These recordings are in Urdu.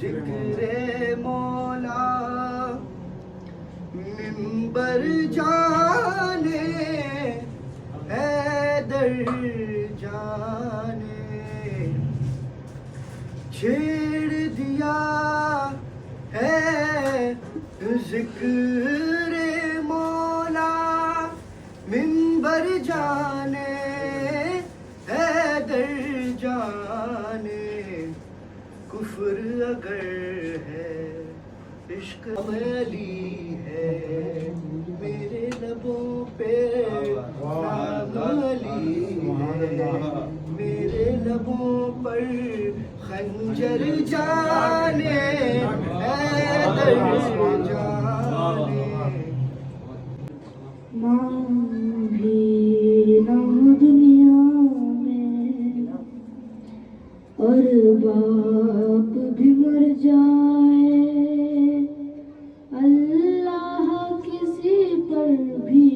ذکر مولا منبر جانے حیدر جانے چھیڑ دیا ہے ذکر مولا منبر جانے حیدر جانے کفر اگر ہے عشق عملی ہے میرے لبوں پہ نام علی ہے میرے لبوں پر خنجر جانے حیدر جانے ماں بھی نہ دنیا میں اور باپ بھی مر جائے اللہ کسی پر بھی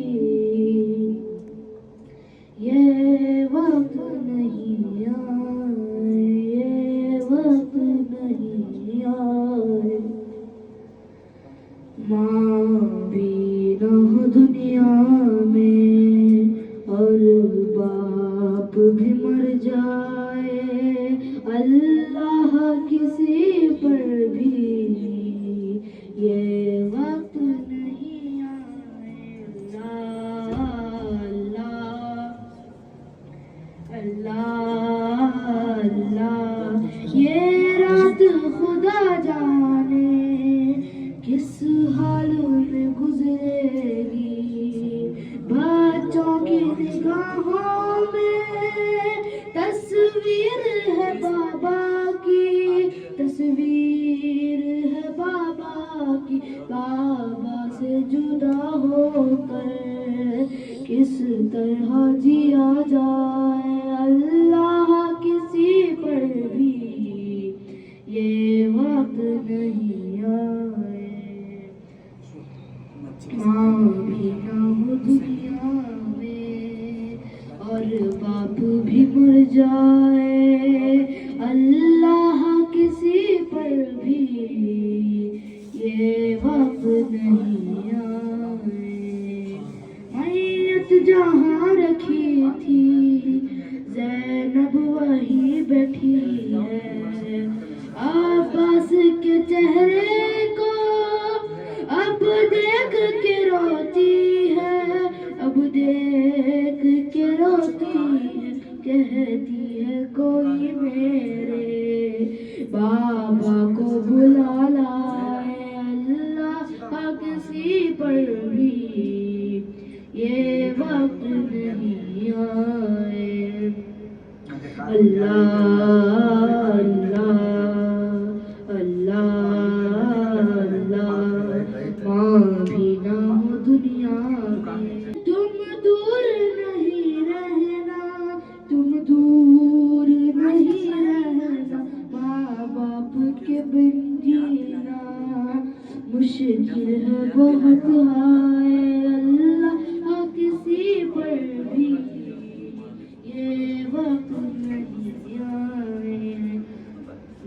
یہ وقت نہیں آئے یہ وقت نہیں آئے ماں بھی نہ دنیا میں اور باپ بھی مر جائے اللہ کسی پر بھی یہ وقت نہیں آئے اللہ اللہ یہ رات خدا جانے کس حال میں گزرے گی بچوں کی نگاہوں میں تصویر ہے بابا کی تصویر ہے بابا کی بابا سے جدا ہو کر کس طرح جیا جائے اللہ کسی پر بھی یہ وقت نہیں آئے ماں بھی نہ ہو دنیا میں اور باپ بھی مر جائے اللہ کسی پر بھی یہ وقت نہیں آئے میت جہاں رکھی تھی زینب وہی بیٹھی ہے عباس کے چہرے کو اب دیکھ کے روتی ہے اب دیکھ کے روتی ہے کہتی ہے کوئی میرے بابا کو بلا لائے اللہ کسی پر بھی یہ وقت نہیں آئے اللہ اللہ اللہ اللہ ماں بھی نہ ہو دنیا میں تم دور نہیں رہنا تم دور نہیں رہنا ماں باپ کے بن جینا مشکل ہے بہت ہائے اللہ کسی پر بھی یہ وقت نہیں آئے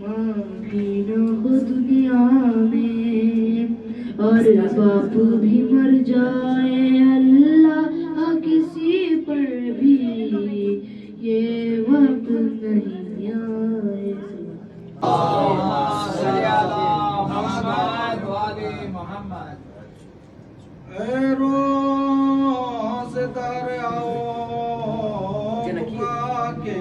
ماں بھی نہ ہو دنیا میں اور باپ بھی مر جائے اللہ کسی پر بھی یہ وقت نہیں آئے اے روز در آؤ کے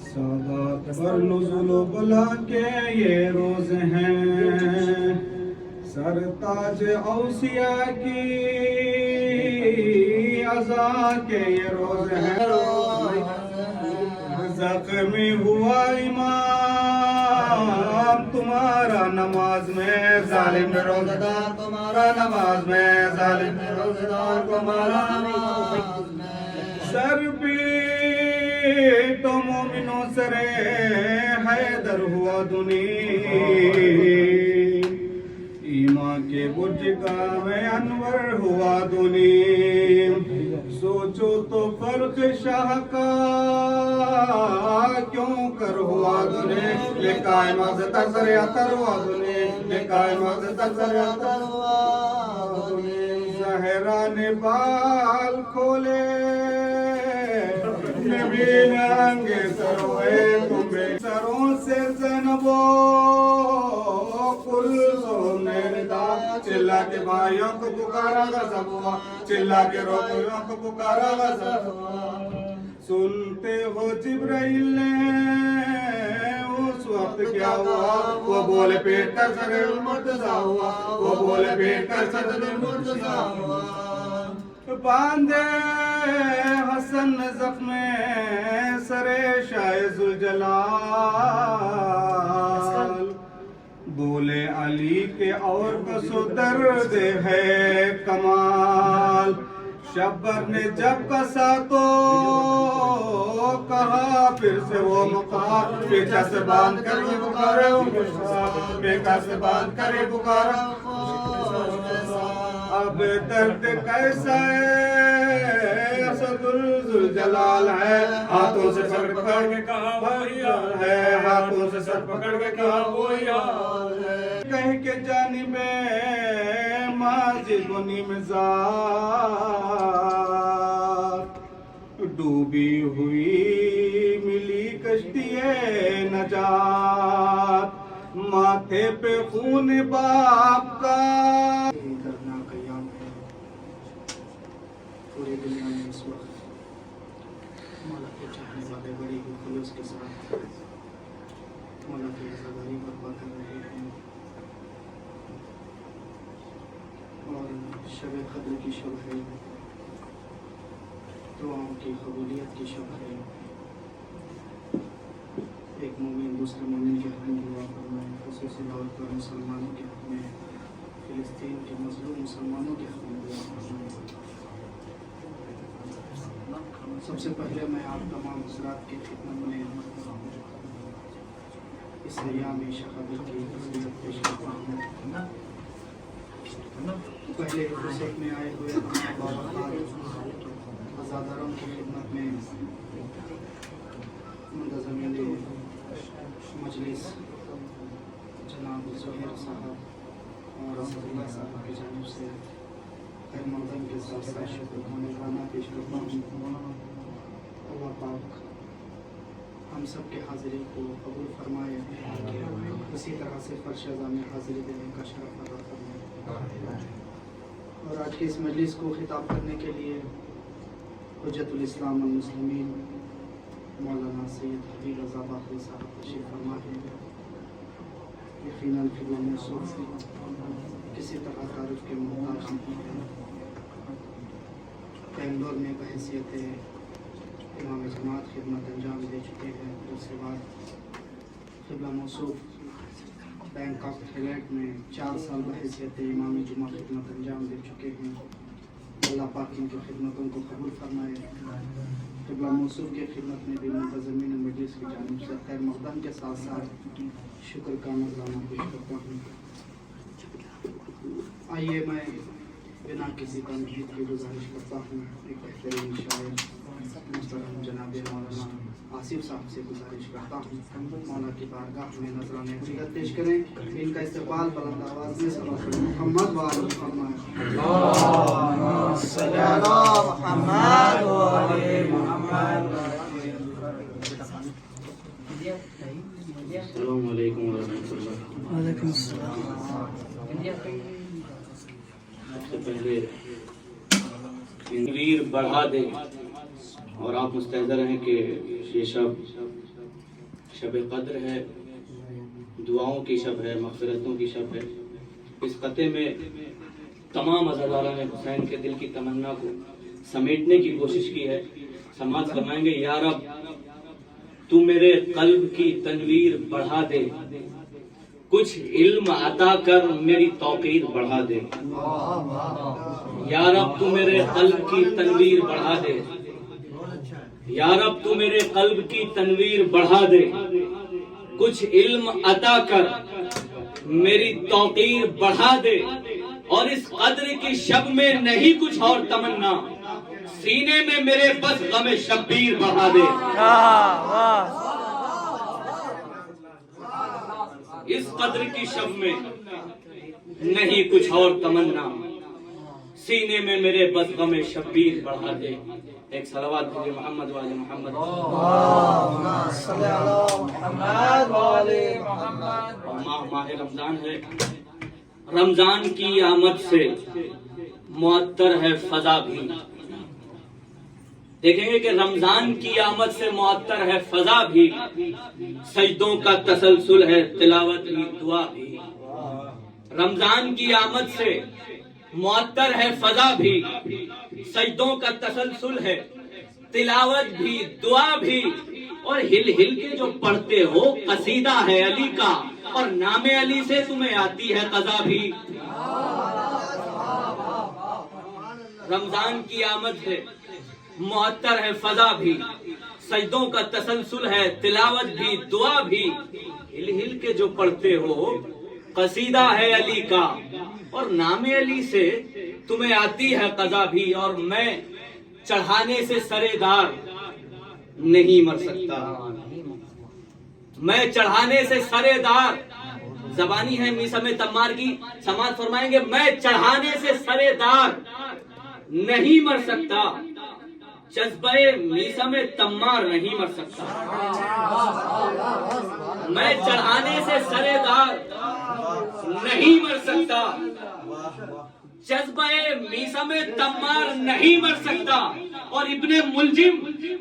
سادات پر نزول و بلا کے یہ روز ہیں سرتاج اوصیاء کی عزا کے یہ روز ہیں زخمی ہوا امام تمہارا نماز میں ظالم روزدار تمہارا نماز میں ظالم روزدار تمہارا نماز میں سر بھی تو مومنوں سرے حیدر ہوا دنی ایمان کے برج کا میں انور ہوا دنی سوچ پوچھو تو فرق شاہ کا کیوں کر ہوا دنے لے کائنات تسر اتر ہوا دنے لے کائنات تسر اتر ہوا دنے زہرا نے بال کھولے نبی ننگے سروے تمہیں سروں سے زینبو کلثوم نے ندا چلا کے بھائیوں کو پکارا گا سب ہوا چلا کے روکیوں کو پکارا گا سب ہوا سنتے ہو جبرائیل نے اس وقت کیا ہوا وہ بولے پیٹ کر سر المرتضی ہوا وہ بولے پیٹ کر سر المرتضی ہوا باندھے حسن زخم سر شاہ ذوالجلال بولے علی کے اور کسو درد ہے کمال شبر نے جب کسا تو کہا پھر سے وہ مقام پیچھا سے باندھ کر یہ پکارے پیچھا سے باندھ کر یہ پکارا اب درد کیسا ہے اسد ذوالجلال ہے ہاتھوں سے سر پکڑ کے کہا وہی حال ہے ہاتھوں سے سر پکڑ کے کہا وہی حال ہے کہہ کے جانب ماجد و نمزاد ڈوبی ہوئی ملی کشتی نجات ماتھے پہ خون باپ کا پوری دنیا میں اس وقت مولا کے چاہنے والے بڑی ہی خلوص کے ساتھ مولا کی عزاداری برپا کر رہے ہیں اور شب قدر کی شب ہے دعاؤں کی قبولیت کی شب ہے ایک مومن دوسرے مومن کے حق میں دعا فرمائے خصوصی طور پر مسلمانوں کے حق میں فلسطین کے مظلوم مسلمانوں کے حق میں دعا فرمائے سب سے پہلے میں آپ تمام حضرات کی خدمت میں اس ایام شہادت کی فضیلت پیش کرتا ہوں پہلے فرصت میں آئے ہوئے تمام باوقار عزاداروں کی خدمت میں منتظمین مجلس جناب زہیر صاحب اور اسد اللہ صاحب کی جانب سے خیر مقدم کے ساتھ ساتھ شکر خانہ پیش کرتا ہوں اللہ پاک ہم سب کے حاضری کو قبول فرمائے اسی طرح سے فرش اعظم میں حاضری دینے کا شرف عطا فرمائے اور آج کے اس مجلس کو خطاب کرنے کے لیے حجت الاسلام والمسلمین مولانا سید حبیب رضا باقری صاحب تشریف فرما ہے یقیناً قبلہ موصوف کسی طرح تعارف کے محتاج نہیں ہے بنگلور میں بحیثیت امام جماعت خدمت انجام دے چکے ہیں اس کے بعد قبلہ موصوف بینک آف تھائیلینڈ میں 4 سال بحیثیت امام جماعت خدمت انجام دے چکے ہیں اللہ پاک ان کی خدمتوں کو قبول فرمائے قبلہ موصوف کی خدمت میں بھی منتظمین مجلس کی جانب سے خیر مقدم کے ساتھ ساتھ شکر کا نذرانہ پیش کرتا ہوں آئیے میں بنا کسی تمہید کی گزارش کرتا ہوں ایک بہترین شاعر محترم جناب مولانا آصف صاحب سے گزارش کرتا ہوں مولا کی بارگاہ میں نذرانہ حقیقت پیش کریں ان کا استقبال بلند آواز میں صلی محمد و آل محمد اللہم صلی علی محمد و آل محمد السلام علیکم ورحمۃ اللہ وعلیکم السلام سب سے پہلے تنویر بڑھا دے اور آپ مستحضر ہیں کہ یہ شب قدر ہے دعاؤں کی شب ہے مغفرتوں کی شب ہے اس قطعے میں تمام عزاداران حسین کے دل کی تمنا کو سمیٹنے کی کوشش کی ہے سماعت فرمائیں گے یا رب تو میرے قلب کی تنویر بڑھا دے کچھ علم عطا کر میری توقیر بڑھا دے یا رب تو میرے قلب کی تنویر بڑھا دے یا رب تو میرے قلب کی تنویر بڑھا دے کچھ علم عطا کر میری توقیر بڑھا دے اور اس قدر کی شب میں نہیں کچھ اور تمنا سینے میں میرے بس غم شبیر بڑھا دے، اس قدر کی شب میں نہیں کچھ اور تمنا، سینے میں میرے بس غم شبیر بڑھا دے۔ ایک صلوات دیجئے محمد والے محمد، ماہ رمضان ہے، رمضان کی آمد سے معطر ہے فضا بھی۔ دیکھیں گے کہ رمضان کی آمد سے معطر ہے فضا بھی، سجدوں کا تسلسل ہے تلاوت بھی دعا بھی۔ رمضان کی آمد سے معطر ہے فضا بھی، سجدوں کا تسلسل ہے تلاوت بھی دعا بھی، اور ہل ہل کے جو پڑھتے ہو قصیدہ ہے علی کا، اور نام علی سے تمہیں آتی ہے قضا بھی۔ رمضان کی آمد ہے معطر ہے فضا بھی، سجدوں کا تسلسل ہے تلاوت بھی دعا بھی، ہل ہل کے جو پڑھتے ہو قصیدہ ہے علی کا، اور نام علی سے تمہیں آتی ہے قضا بھی۔ اور میں چڑھانے سے سرے دار نہیں مر سکتا، میں چڑھانے سے سرے دار، زبانی ہے میسم تمار کی، سماعت فرمائیں گے، میں چڑھانے سے سرے دار نہیں مر سکتا، جذبہ میسم تمار نہیں مر سکتا۔ میں چڑھانے سے سرے دار نہیں مر سکتا، جذبہ میسم تمار نہیں مر سکتا، اور ابن ملجم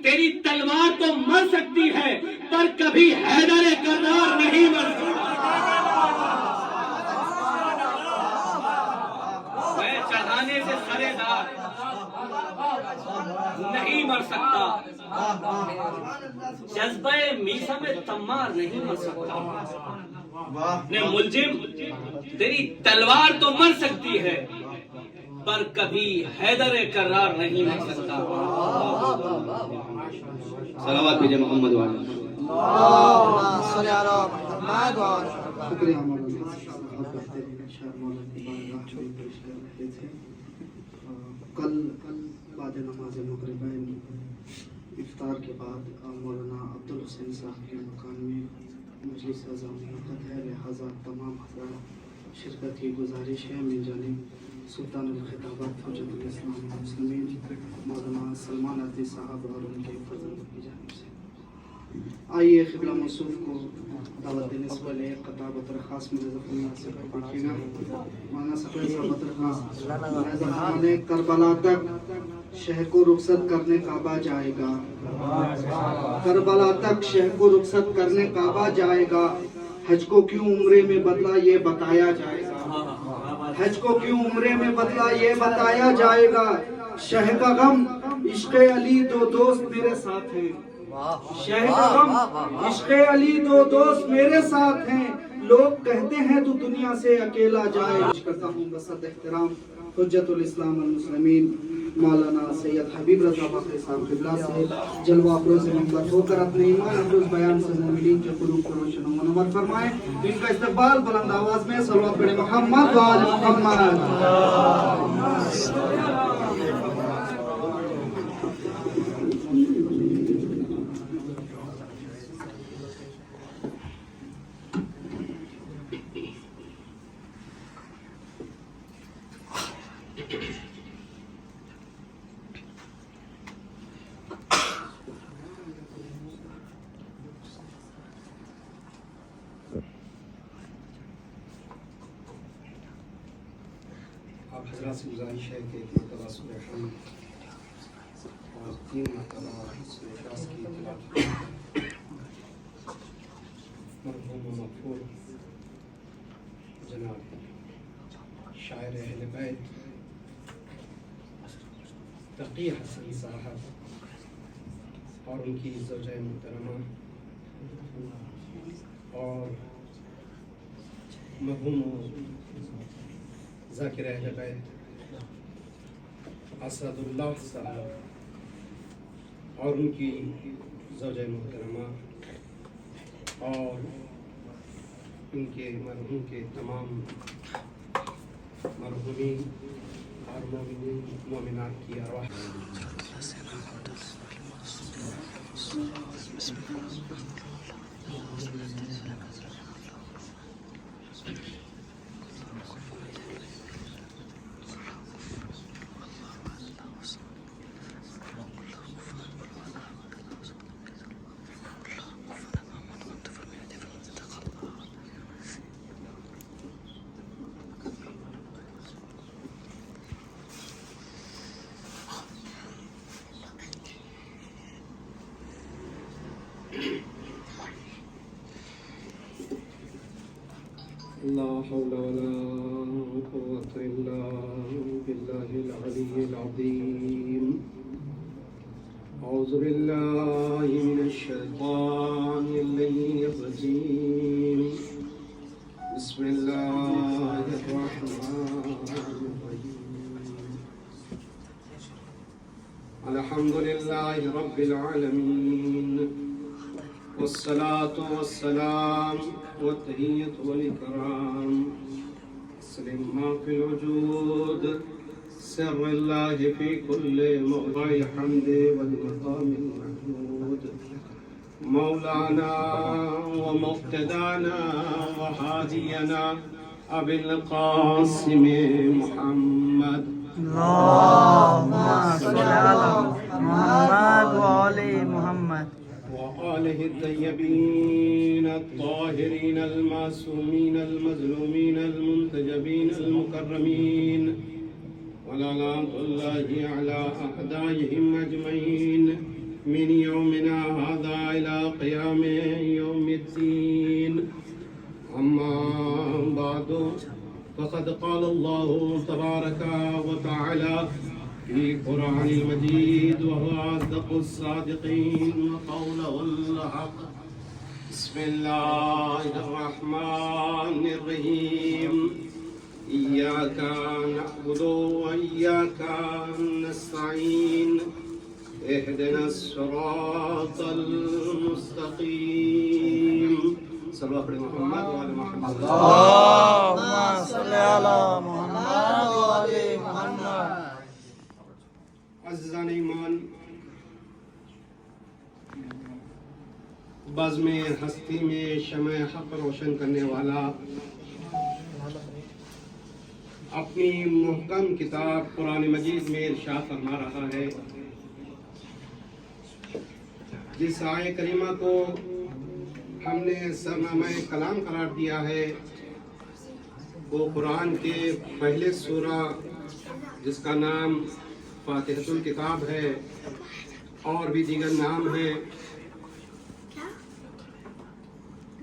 تیری تلوار تو مر سکتی ہے پر کبھی حیدر کرار نہیں مر سکتا۔ میں چڑھانے سے سرے دار نہیں مر سکتا، جذبہ میسم تمار نہیں مر سکتا۔ ابن ملجم تیری تلوار تو مر سکتی ہے پر کبھی حیدر کرار نہیں مر سکتا۔ صلوات بھیجے محمد والے۔ شکریہ مولانا صاحب، شاید مولانا کی بارگاہ میں پیش کر رہے تھے۔ کل بعد نماز مغربین افطار کے بعد مولانا عبدالحسین صاحب کے مکان میں مجلس اعظم منعقد ہے، لہٰذا تمام حضرات شرکت کی گزارش ہے من جانب سلطان الخطابات حجت الاسلام والمسلمین مولانا سلمان عطی صاحب اور ان کے فرزندوں کی جانب سے۔ آئیے قبلہ موصوف کو دعوت دینے سے پہلے ایک قطع بطرخواست میں رضا اللہ سے پڑھیے گا۔ مولانا سفیر صاحب بطرخواست، کربلا تک شہ کو رخصت کرنے کعبہ جائے گا، کربلا تک شہ کو رخصت کرنے کعبہ جائے گا، حج کو کیوں عمرے میں بدلا یہ بتایا جائے گا، حج کو کیوں عمرے میں بدلا یہ بتایا جائے گا، شہ کا غم عشق علی دو دوست میرے ساتھ ہیں، شہ کا غم عشق علی دو دوست میرے ساتھ ہیں، لوگ کہتے ہیں تو دنیا سے اکیلا جائے۔ کرتا ہوں بسط احترام حجت الاسلام والمسلمین مولانا سید حبیب رضا باقری صاحب قبلہ سے جلوہ افروز منبر ہو کر اپنے ایمان افروز بیان سے مومنین کے قلوب کو روشن و منور فرمائیں۔ ان کا استقبال بلند آواز میں صلوات پڑھیں محمد وآل محمد۔ آپ حضرات سے گزارش ہے کہ ایک مرتبہ سورہ حمد اور 3 مرتبہ سورہ اخلاص کی تلاوت مرحوم و مغفور جناب شاعر اہل بیت تقی حسن صاحب اور ان کی زوجہ محترمہ اور مرحوم ذاکر اہل بیت اسد اللہ صاحب اور ان کی زوجہ محترمہ اور ان کے مرحوم کے تمام مرحومین اور مومنین مومنات کی ارواح لا حول ولا قوة إلا بالله العلي العظيم. أعوذ بالله من الشيطان اللعين الرجيم. بسم الله الرحمن الرحيم. الحمد لله رب العالمين، والصلاة والسلام والتحية والإكرام ما في الوجود، سر الله في كل موضع حمد والمقام المحمود. مولانا ومقتدانا وهادينا أبي القاسم محمد، اللهم صل على محمد وآل محمد وآله الطيبين الطاهرين المعصومين المظلومين المنتجبين المكرمين، ولعنة الله على أعدائهم أجمعين من يومنا هذا إلى قيام يوم الدين. أما بعد، فقد قال الله تبارك وتعالى في قرآن المجيد وهو أصدق الصادقين وقوله الحق. بسم الله الرحمن الرحيم. إياك نعبد وإياك نستعين، اهدنا الصراط المستقيم. صلوا على محمد وعلى محمد. اللهم صل على محمد وآل محمد. عزیزان ایمان، بزم ہستی میں شمع حق روشن کرنے والا اپنی محکم کتاب قرآن مجید میں ارشاد فرما رہا ہے. جس آیہ کریمہ کو ہم نے سرنامہ کلام قرار دیا ہے وہ قرآن کے پہلے سورہ جس کا نام فاتحۃ الکتاب ہے اور بھی دیگر نام ہیں.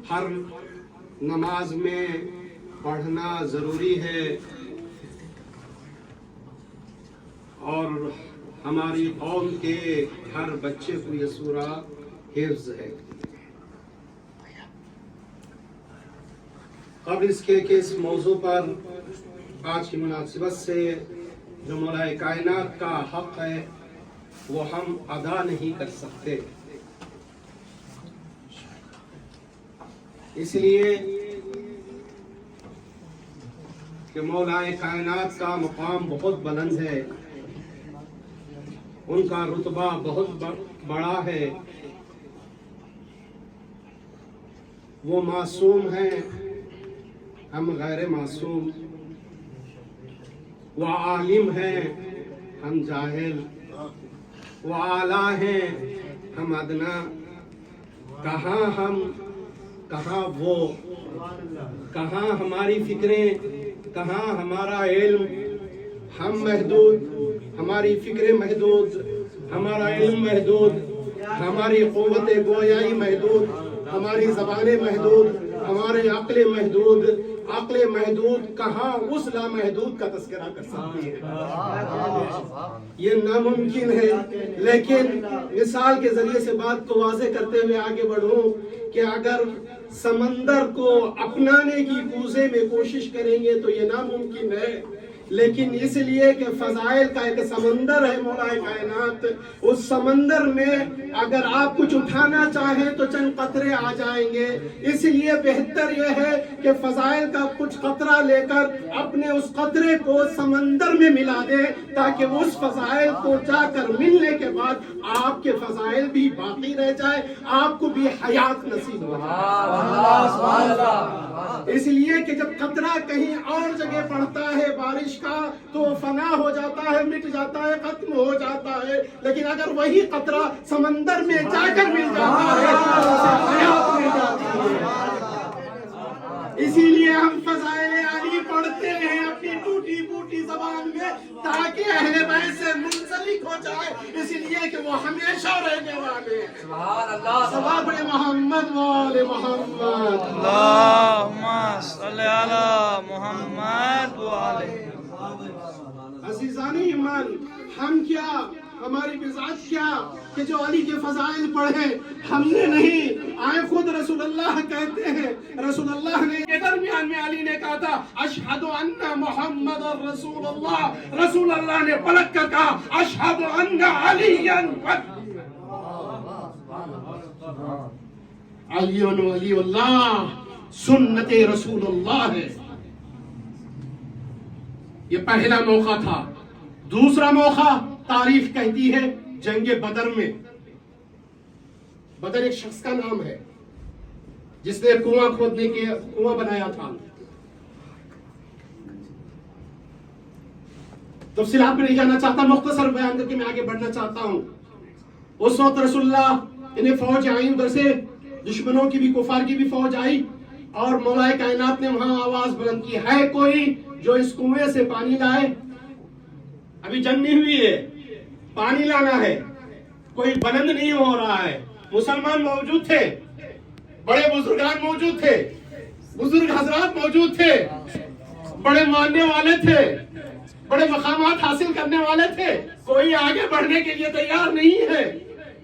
ہر نماز میں پڑھنا ضروری ہے اور ہماری قوم کے ہر بچے کو یہ سورہ حفظ ہے. قبل اس کے کہ اس موضوع پر آج کی مناسبت سے جو مولا کائنات کا حق ہے وہ ہم ادا نہیں کر سکتے، اس لیے کہ مولا کائنات کا مقام بہت بلند ہے، ان کا رتبہ بہت بڑا ہے. وہ معصوم ہیں، ہم غیر معصوم. وہ عالم ہیں، ہم جاہل. وہ اعلیٰ ہیں، ہم ادنا. کہاں ہم، کہاں وہ، کہاں ہماری فکریں، کہاں ہمارا علم. ہم محدود، ہماری فکریں محدود، ہمارا علم محدود، ہماری قوت گویائی محدود، ہماری زبانیں محدود، ہماری عقل محدود. عقل محدود کہاں اس لامحدود کا تذکرہ کر سکتی ہے؟ یہ ناممکن ہے. لیکن مثال کے ذریعے سے بات کو واضح کرتے ہوئے آگے بڑھوں کہ اگر سمندر کو اپنانے کی کوزے میں کوشش کریں گے تو یہ ناممکن ہے. لیکن اس لیے کہ فضائل کا ایک سمندر ہے مولا کائنات، اس سمندر میں اگر آپ کچھ اٹھانا چاہیں تو چند قطرے آ جائیں گے. اس لیے بہتر یہ ہے کہ فضائل کا کچھ قطرہ لے کر اپنے اس قطرے کو سمندر میں ملا دیں تاکہ اس فضائل کو جا کر ملنے کے بعد بعد آپ کے فضائل بھی باقی رہ جائے، آپ کو بھی حیات نصیب ہو جائے۔ اس لیے کہ جب قطرہ کہیں اور جگہ پڑتا ہے بارش کا تو فنا ہو جاتا ہے، مٹ جاتا ہے، ختم ہو جاتا ہے، لیکن اگر وہی قطرہ سمندر میں جا کر مل جاتا ہے تو اسے حیات مل جاتی ہے۔ اسی لیے ہم فضائل علی پڑھتے ہیں اپنی ٹوٹی پھوٹی زبان میں تاکہ اہل بیت سے منسلک ہو جائے، اس لیے کہ وہ ہمیشہ رہنے والے ہیں۔ سبحان اللہ، صلوات پڑھیں محمد وآل محمد۔ اللہم صلی علی محمد وآل۔ عزیزان ایمان، ہم کیا، ہماری بذات کیا کہ جو علی کے فضائل پڑھیں، ہم نے نہیں، آئے خود رسول اللہ کہتے ہیں، رسول اللہ نے کے درمیان میں علی نے کہا تھا اشہد ان محمد رسول اللہ، رسول اللہ نے پلٹ کر کہا اشہد ان علی علی ولی اللہ، سنت رسول اللہ ہے۔ یہ پہلا موقع تھا۔ دوسرا موقع تاریخ کہتی ہے جنگ بدر میں، بدر ایک شخص کا نام ہے جس نے کنواں کھودنے کے کنواں بنایا تھا۔ تفصیلات میں نہیں جانا چاہتا، مختصر بیان کر کے میں آگے بڑھنا چاہتا ہوں۔ اس وقت رسول اللہ انہیں فوج آئی، ادھر سے دشمنوں کی بھی، کفار کی بھی فوج آئی، اور مولا کائنات نے وہاں آواز بلند کی، ہے کوئی جو اس کنویں سے پانی لائے؟ ابھی جنگ نہیں ہوئی ہے، پانی لانا ہے، کوئی بلند نہیں ہو رہا ہے۔ مسلمان موجود تھے، بڑے بزرگان موجود تھے، بزرگ حضرات موجود تھے، بڑے ماننے والے تھے، بڑے مقامات حاصل کرنے والے تھے، کوئی آگے بڑھنے کے لیے تیار نہیں ہے،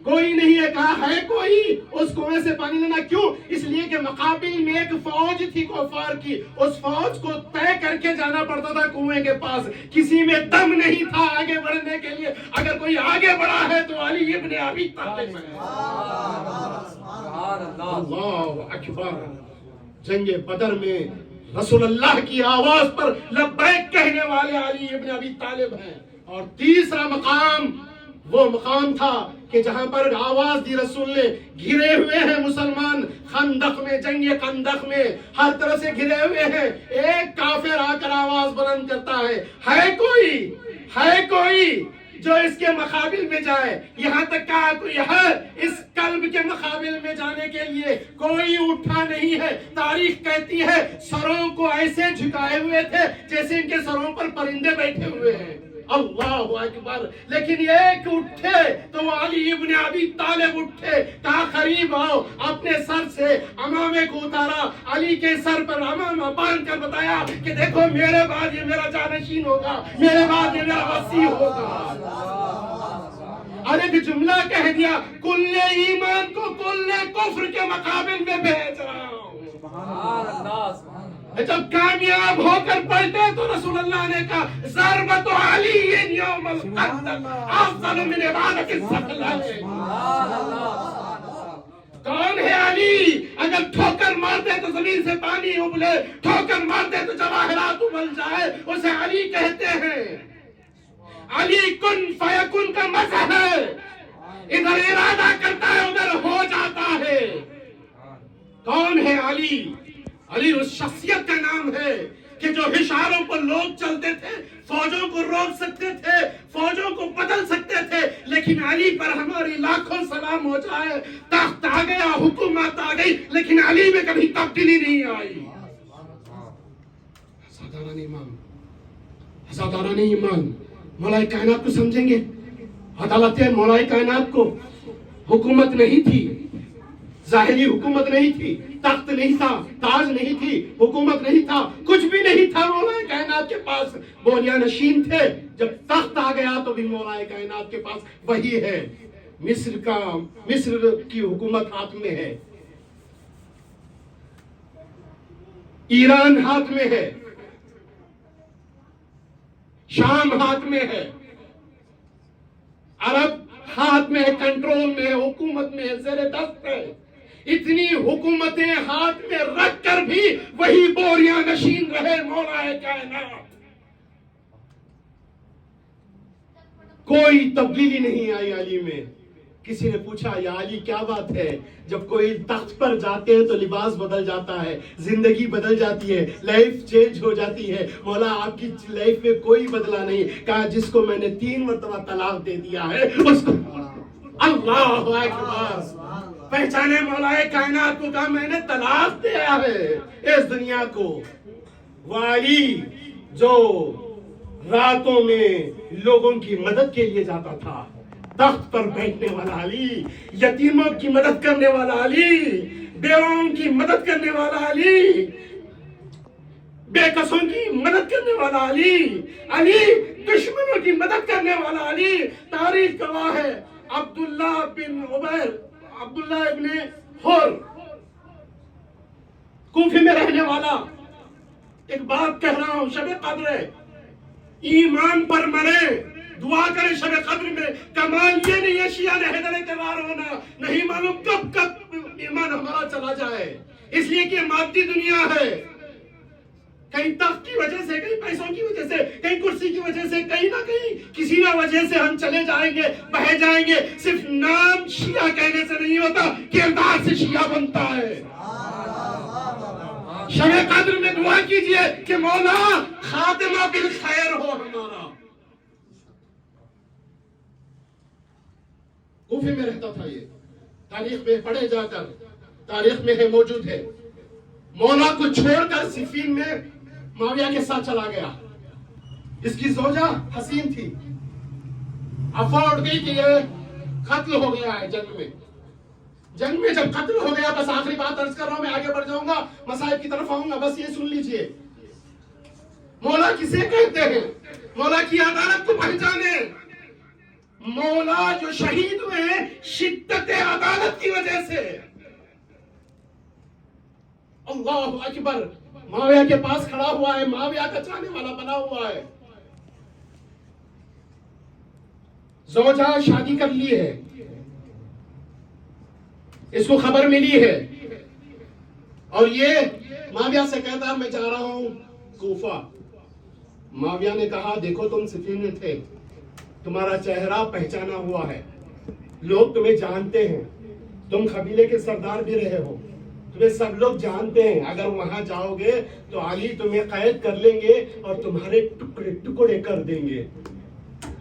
کوئی نہیں ہے۔ کہا ہے کوئی اس کنویں سے پانی لینا؟ کیوں؟ اس لیے کہ مقابل میں ایک فوج تھی کفار کی، اس فوج کو طے کر کے جانا پڑتا تھا کنویں کے پاس، کسی میں دم نہیں تھا آگے بڑھنے کے لیے۔ اگر کوئی آگے بڑھا ہے تو علی ابن ابی طالب ہے۔ اللہ اکبر۔ جنگ بدر میں رسول اللہ کی آواز پر لبیک کہنے والے علی ابن ابی طالب ہیں۔ اور تیسرا مقام وہ مقام تھا کہ جہاں پر آواز دی رسول نے، گھرے ہوئے ہیں مسلمان خندق میں، جنگ خندق میں ہر طرح سے گھرے ہوئے ہیں، ایک کافر آ کر آواز بلند کرتا ہے کوئی جو اس کے مقابل میں جائے؟ یہاں تک کہا کوئی ہے اس قلب کے مقابل میں جانے کے لیے؟ کوئی اٹھا نہیں ہے۔ تاریخ کہتی ہے سروں کو ایسے جھکائے ہوئے تھے جیسے ان کے سروں پر پرندے بیٹھے ہوئے ہیں۔ اللہ اکبر۔ لیکن ایک اٹھے تو وہ علی ابن ابی طالب اٹھے، کہا قریب آؤ، اپنے سر سے امامے کو اتارا، علی کے سر پر امامہ باندھ کر بتایا کہ دیکھو میرے بعد یہ میرا جانشین ہوگا، میرے بعد یہ میرا وصی ہوگا۔ اور ایک جملہ کہہ دیا، کل ایمان کو کل کفر کے مقابل میں بھیج رہا ہوں۔ سبحان اللہ۔ جب کامیاب ہو کر پلٹے تو رسول اللہ نے کہا ضربت علی یوم القتل افضل من عبادت الصلاۃ۔ کون ہے علی؟ اگر ٹھوکر مار دے تو زمین سے پانی ابلے، ٹھوکر مار دے تو جواہرات ابل جائے، اسے علی کہتے ہیں۔ علی کن فیکن کا مظہر ہے، ادھر ارادہ کرتا ہے ادھر ہو جاتا ہے۔ کون ہے علی؟ علی اس شخصیت کا نام ہے کہ جو اشاروں پر لوگ چلتے تھے، فوجوں کو روک سکتے تھے، فوجوں کو بدل سکتے تھے، لیکن علی پر ہماری لاکھوں سلام ہو جائے۔ تخت آ گیا، حکومت آ گئی، لیکن علی میں کبھی تبدیلی نہیں آئی۔ حضرات ایمان، مولا کائنات کو سمجھیں گے؟ عدالت مولا کائنات کو حکومت نہیں تھی، ظاہری حکومت نہیں تھی، تخت نہیں تھا، تاج نہیں تھی، حکومت نہیں تھا، کچھ بھی نہیں تھا مولا کائنات کے پاس، بونیا نشین تھے۔ جب تخت آ گیا تو بھی مولا کائنات کے پاس وہی ہے۔ مصر کی حکومت ہاتھ میں ہے، ایران ہاتھ میں ہے، شام ہاتھ میں ہے، عرب ہاتھ میں ہے، کنٹرول میں ہے، حکومت میں ہے، زیر دست ہے۔ اتنی حکومتیں ہاتھ میں رکھ کر بھی وہی بوریاں نشین رہے مولا کائنات۔ کوئی تبدیلی نہیں آئی علی میں. کسی نے پوچھا یا علی کیا بات ہے؟ جب کوئی تخت پر جاتے ہیں تو لباس بدل جاتا ہے، زندگی بدل جاتی ہے، لائف چینج ہو جاتی ہے. مولا آپ کی لائف میں کوئی بدلا نہیں. کہا جس کو میں نے 3 مرتبہ طلاق دے دیا ہے اس کو. اللہ اکبر. پہچانے مولا کائنات کو. کہا میں نے طلاق دیا ہے اس دنیا کو. وہ علی جو راتوں میں لوگوں کی مدد کے لیے جاتا تھا، تخت پر بیٹھنے والا علی، یتیموں کی مدد کرنے والا علی، بیواؤں کی مدد کرنے والا علی، بے کسوں کی مدد کرنے والا علی، علی دشمنوں کی مدد کرنے والا علی. تاریخ گواہ ہے. عبداللہ ابن حر کوفے میں رہنے والا. ایک بات کہہ رہا ہوں، شب قدر ہے، ایمان پر مرے، دعا کرے شب قدر میں. کمال یہ نہیں ہے شیعہ نے حیدر اعتبار ہونا، نہیں معلوم کب ایمان ہمارا چلا جائے. اس لیے کہ مادی دنیا ہے. کہیں تخت کی وجہ سے، کہیں پیسوں کی وجہ سے، کہیں کرسی کی وجہ سے، کہیں نہ کہیں کسی نہ وجہ سے ہم چلے جائیں گے، بہہ جائیں گے. صرف نام شیعہ کہنے سے نہیں ہوتا، کردار سے شیعہ بنتا ہے. شب قدر میں دعا کیجئے کہ مولا خاتمہ بالخیر ہو ہمارا. کوفے میں رہتا تھا یہ. تاریخ میں پڑھے جا کر، تاریخ میں ہے، موجود ہے. مولا کو چھوڑ کر صفین میں معاویہ کے ساتھ چلا گیا. اس کی زوجہ حسین تھی. افواہ اٹھ گئی کہ یہ قتل ہو گیا ہے جنگ میں. جنگ میں جب قتل ہو گیا، بس آخری بات عرض کر رہا ہوں، میں آگے بڑھ جاؤں گا، مصائب کی طرف آؤں گا، بس یہ سن لیجئے. مولا کسے کہتے ہیں؟ مولا کی عدالت کو پہچانے. مولا جو شہید ہوئے ہیں شدت عدالت کی وجہ سے. اللہ اکبر. معاویہ کے پاس کھڑا ہوا ہے، معاویہ کا چاہنے والا بنا ہوا ہے. زوجہ شادی کر لی ہے، اس کو خبر ملی ہے، اور یہ معاویہ سے کہتا ہے میں جا رہا ہوں کوفہ. معاویہ نے کہا دیکھو تم صفین میں تھے، تمہارا چہرہ پہچانا ہوا ہے، لوگ تمہیں جانتے ہیں، تم قبیلے کے سردار بھی رہے ہو، تمہیں سب لوگ جانتے ہیں. اگر وہاں جاؤ گے تو علی تمہیں قید کر لیں گے اور تمہارے ٹکڑے ٹکڑے کر دیں گے.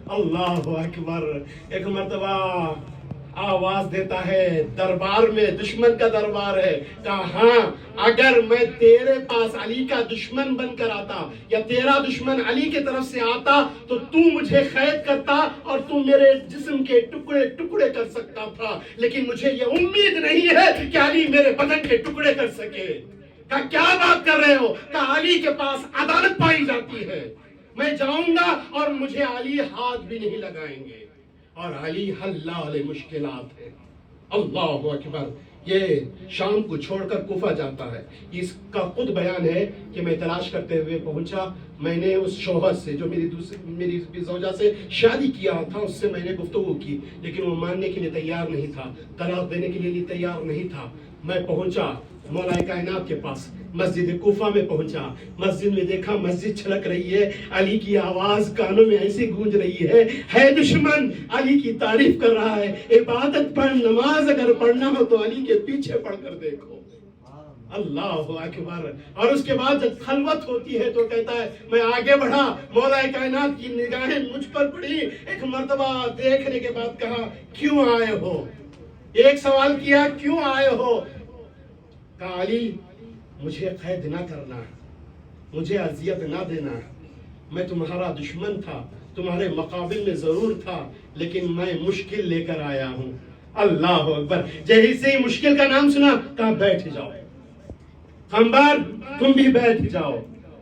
اللہ اکبر. ایک مرتبہ آواز دیتا ہے دربار میں، دشمن کا دربار ہے. کہا ہاں اگر میں تیرے پاس علی کا دشمن بن کر آتا یا تیرا دشمن علی کے طرف سے آتا تو مجھے قید کرتا اور میرے جسم کے ٹکڑے ٹکڑے کر سکتا تھا، لیکن مجھے یہ امید نہیں ہے کہ علی میرے بدن کے ٹکڑے کر سکے. کہا کیا بات کر رہے ہو؟ کہا علی کے پاس عدالت پائی جاتی ہے، میں جاؤں گا اور مجھے علی ہاتھ بھی نہیں لگائیں گے، اور علی حلال مشکلات ہے. اللہ اکبر. یہ شام کو چھوڑ کر کوفہ جاتا ہے. اس کا خود بیان ہے کہ میں تلاش کرتے ہوئے پہنچا. میں نے اس شوہر سے جو میری زوجہ سے شادی کیا تھا اس سے میں نے گفتگو کی، لیکن وہ ماننے کے لیے تیار نہیں تھا، طلاق دینے کے لیے تیار نہیں تھا. میں پہنچا مولا کائنات کے پاس، مسجد کوفہ میں پہنچا. مسجد میں دیکھا مسجد چھلک رہی ہے، علی کی آواز کانوں میں ایسی گونج رہی ہے دشمن علی کی تعریف کر رہا ہے. عبادت پڑھ، نماز اگر پڑھنا ہو تو علی کے پیچھے پڑھ کر دیکھو. اللہ اکبر. اور اس کے بعد جب خلوت ہوتی ہے تو کہتا ہے میں آگے بڑھا، مولا کائنات کی نگاہیں مجھ پر پڑی. ایک مرتبہ دیکھنے کے بعد کہا کیوں آئے ہو؟ ایک سوال کیا کیوں آئے ہو؟ کہا علی مجھے قید نہ کرنا، مجھے اذیت نہ دینا. میں تمہارا دشمن تھا، تمہارے مقابل میں ضرور تھا، لیکن میں مشکل لے کر آیا ہوں. اللہ اکبر. جیسے ہی مشکل کا نام سنا کہا بیٹھ جاؤ. خمبار تم بھی بیٹھ جاؤ.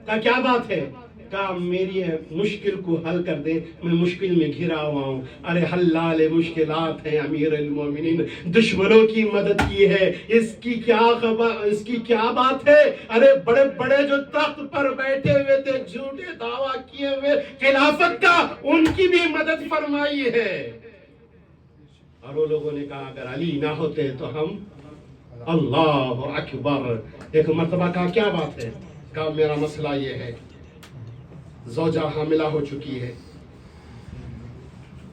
کہا کیا بات ہے؟ کہا میری مشکل کو حل کر دے، میں مشکل میں گھرا ہوا ہوں. ارے حلال مشکلات ہیں امیر المومنین، دشمنوں کی مدد کی ہے، اس کی کیا خبر، اس کی کیا بات ہے؟ ارے بڑے بڑے جو تخت پر بیٹھے ہوئے تھے، جھوٹے دعویٰ کیے ہوئے خلافت کا، ان کی بھی مدد فرمائی ہے. اور وہ لوگوں نے کہا اگر علی نہ ہوتے تو ہم. اللہ اکبر. ایک مرتبہ کہا کیا بات ہے؟ کہا میرا مسئلہ یہ ہے، زوجہ حاملہ ہو چکی ہے،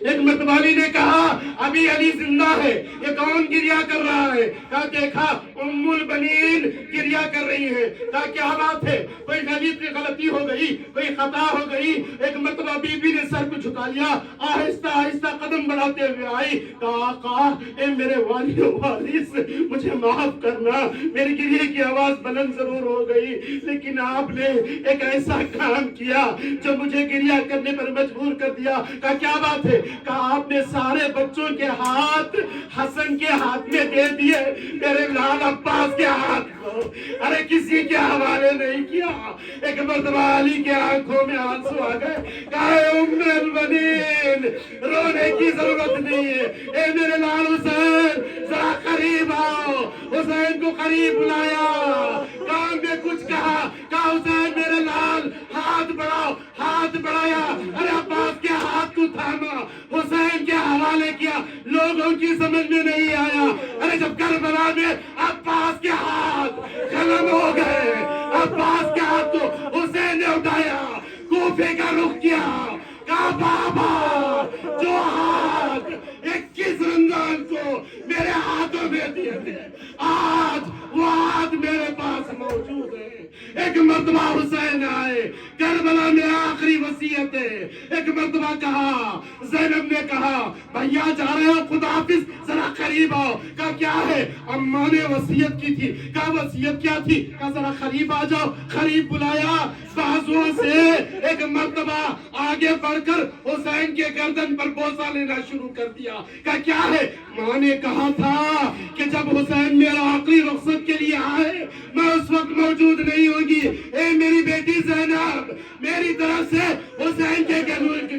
ایک متوالی نے کہا ابھی علی زندہ ہے، یہ کون گریہ کر رہا ہے؟ کہا دیکھا ام البنین گریہ کر رہی ہے۔ کہا کیا بات ہے؟ کوئی غلطی ہو گئی، کوئی خطا ہو گئی؟ ایک مرتبہ بی بی نے سر کو جھکا لیا، آہستہ آہستہ قدم بڑھاتے ہوئے آئی، کہا آقا اے میرے والی و وارث مجھے معاف کرنا، میری گریہ کی آواز بلند ضرور ہو گئی لیکن آپ نے ایک ایسا کام کیا جو مجھے گریہ کرنے پر مجبور کر دیا۔ کہا کیا بات ہے؟ کہا آپ نے سارے بچوں کے ہاتھ حسن کے ہاتھ میں دے دیے، میرے لال عباس کے ہاتھ کو ارے کسی کے حوالے نہیں کیا۔ ایک مرتبہ علی کے آنکھوں میں آنسو آ گئے، کہا اے ام البنین رونے کی ضرورت نہیں ہے، اے میرے لال حسین ذرا قریب آؤ۔ حسین کو قریب بلایا، کان میں کچھ کہا، کہا حسین میرے لال ہاتھ بڑھاؤ، ہاتھ بڑھایا، ارے عباس کے ہاتھ کو تھاما، حسین کے حوالے کیا۔ لوگوں کی سمجھ میں نہیں آیا، ارے جب کربلا میں عباس کے ہاتھ قلم ہو گئے، عباس کے ہاتھ کو حسین نے اٹھایا، کوفے کا رخ کیا، کہا بابا جو ہاتھ 21 رمضان کو میرے ہاتھوں میں دیے تھے آج وہ ہاتھ میرے پاس موجود ہے۔ ایک مرتبہ حسین آئے، کربلا میں آخری وصیت ہے۔ ایک مرتبہ کہا، زینب نے کہا بھیا جا رہے ہو خدا حافظ ذرا قریب آؤ۔ کہا کیا ہے؟ اماں نے وصیت کی تھی۔ کہا وصیت کیا تھی؟ کہا ذرا قریب آ جاؤ۔ قریب بلایا، بازوؤں سے ایک مرتبہ آگے بڑھ کر حسین کے گردن پر بوسہ لینا شروع کر دیا۔ کہا کیا ہے؟ ماں نے کہا تھا کہ جب حسین میرا آخری رخصت کے لیے آئے میں اس وقت موجود نہیں ہوگی، اے میری بیٹی زینب میری طرف سے حسین کے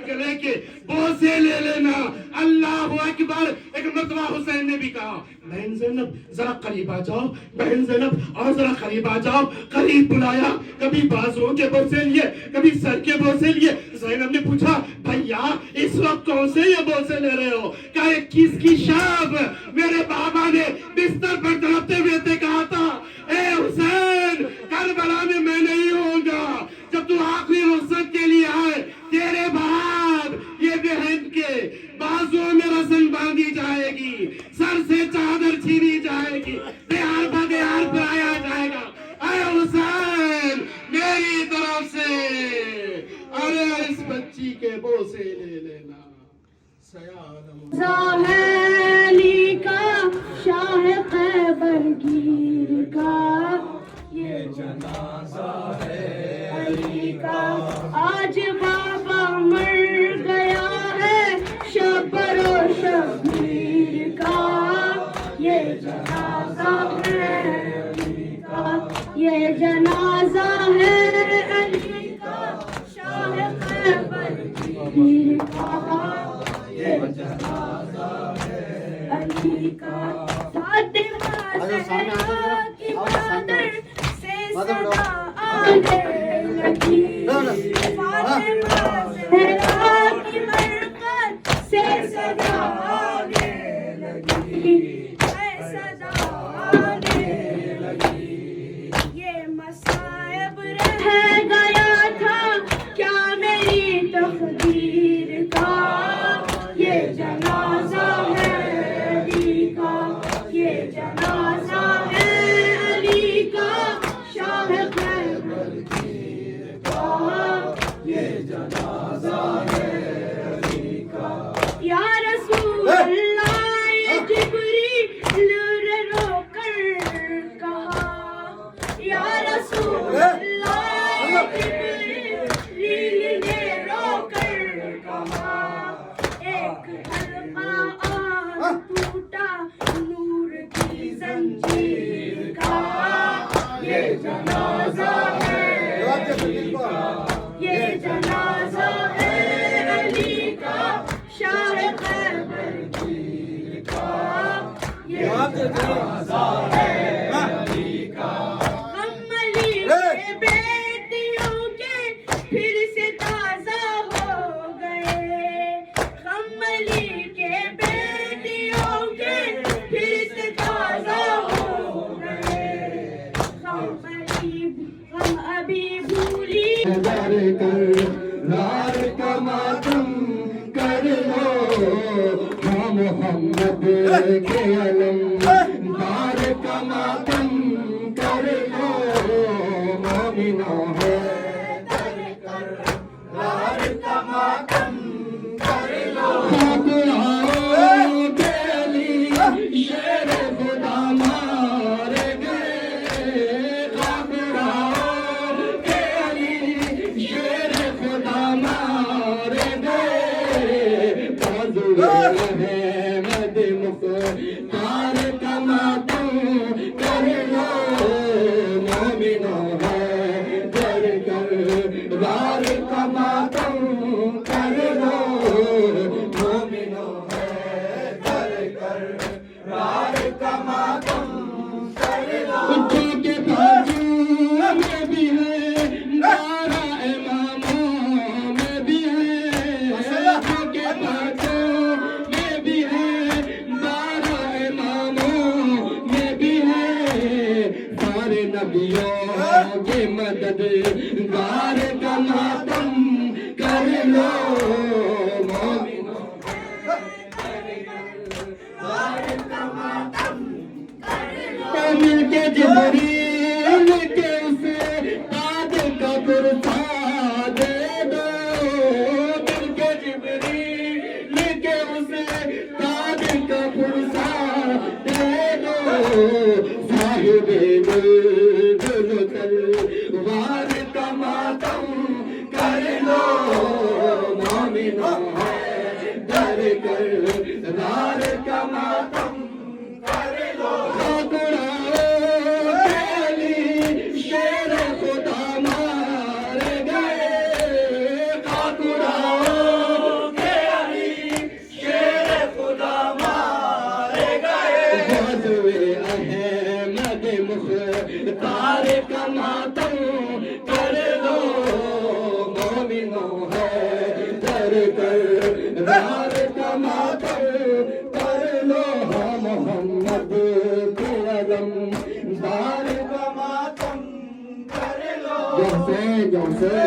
گلے کے بوسے لے لینا۔ اللہ اکبر۔ ایک مرتبہ حسین نے بھی کہا بہن زینب ذرا قریب آ جاؤ، بہن زینب اور ذرا قریب آ جاؤ۔ قریب بلایا، کبھی بازوؤں کے بوسے لیے، کبھی سر کے بوسے لیے۔ زینب نے پوچھا بھیا اس وقت کون سے یہ بوسے لے رہے ہو؟ کہا 21 کی شب میرے بابا نے بستر پر تڑپتے ہوئے کہا تھا اے حسین کربلا میں نہیں ہوں گا، جب تو آخری رخصت کے لیے آئے تیرے بعد یہ بہن کے بازوؤں میں رسن باندھی جائے گی، سر سے چادر چھینی جائے گی، دیار بدیار پایا جائے گا۔ اے حسین میری طرف سے ارے اس بچی کے بوسے لے لینا۔ علی کا شاہ خیبر گیر کا یہ جنازہ ہے علی کا، آج بابا مر گیا ہے شبر و شبیر کا، یہ جنازہ ہے علی کا، یہ جنازہ ہے علی کا شاہ خیبر گیر کا، یہ جنازہ ہے علی کا، فاطمہ زہرا کی مادر سے صدا آنے لگی، فاطمہ زہرا کی مرقد سے صدا آنے لگی، صدا آنے لگی، یہ مصائب رہ گیا تھا کیا میری تقدیر کا، یہ جنازہ ہے علی کا، یہ جنازہ ہے علی کا شاہ خیبر گیر کا، یہ جنازہ ہے علی کا، یا رسول اللہ یہ جبریل نے رو کر کہا، یا رسول اللہ یہ جبریل نے رو کر کہا، ایک حلقہ آج ٹوٹا نور کی زنجیر کا، یہ جنازہ ہے علی کا، یہ جنازہ ہے علی کا شاہ خیبر گیر کا، یہ جنازہ ہے علی کا، غم علی کے بیٹیوں کے پھر سے تازہ ہو گئے، غم علی کے بیٹیوں کے پھر سے تازہ ہو گئے، غم ابھی بھولی کر لار کا ماتم کر لو کے علم دار کا ماتم کر لو مومنوں ہے شیر خدا مار گئے کے علی شیر خدا مار گئے احمد مختار کا ماتم کر لو مومنوں ہے در کر رار کا ماتم کر لو مومنوں ہے در کر رار کا ماتم کر لو کے بازو میں بھی ہے نارا اماموں میں بھی ہے کے بازو میں بھی ہے نارا اماموں میں بھی ہے سارے نبیوں کے مدد گار کا ماتم کر لو مومنوں مل کے جبریل کے اسے تاج کا کرتا دے دو مل کے جبریل کے اسے تاج کا کرتا دے دو صاحب دل تلوار کا ماتم کر لو مومنوں ہے در کر رار کا ماتم کر لو شیر خدا مار گئے شیر خدا مار گئے احمد مختار کا ماتم کر لو مومنوں ہے در کر رار کا ماتم کر لو محمد کے علم دار کا ماتم کر لو جوسے